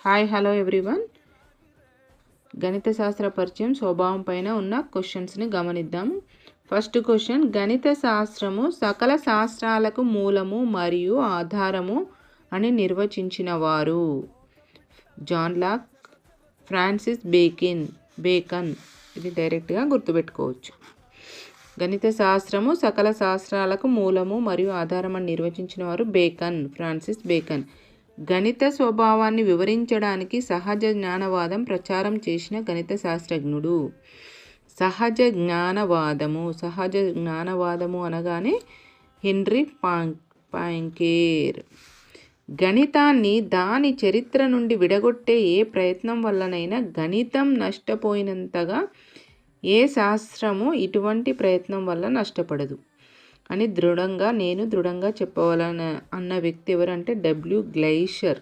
Hi hello everyone. గణిత శాస్త్ర పరిచయం స్వభావం పైన ఉన్న క్వశ్చన్స్ని గమనిద్దాం. ఫస్ట్ క్వశ్చన్, గణిత శాస్త్రము సకల శాస్త్రాలకు మూలము మరియు ఆధారము అని నిర్వచించిన వారు? John Locke, Francis Bacon. ఇది డైరెక్ట్గా గుర్తుపెట్టుకోవచ్చు. గణిత శాస్త్రము సకల శాస్త్రాలకు మూలము మరియు ఆధారం అని నిర్వచించిన వారు ఫ్రాన్సిస్ బేకన్. గణిత స్వభావాన్ని వివరించడానికి సహజ జ్ఞానవాదం ప్రచారం చేసిన గణిత శాస్త్రజ్ఞుడు. సహజ జ్ఞానవాదము అనగానే హెన్రీ పాయింకేర్. గణితాన్ని దాని చరిత్ర నుండి విడగొట్టే ఏ ప్రయత్నం వల్లనైనా గణితం నష్టపోయినంతగా ఏ శాస్త్రము ఇటువంటి ప్రయత్నం వల్ల నష్టపడదు అని నేను దృఢంగా చెప్పవాలని అన్న వ్యక్తి ఎవరంటే డబ్ల్యూ గ్లైషర్.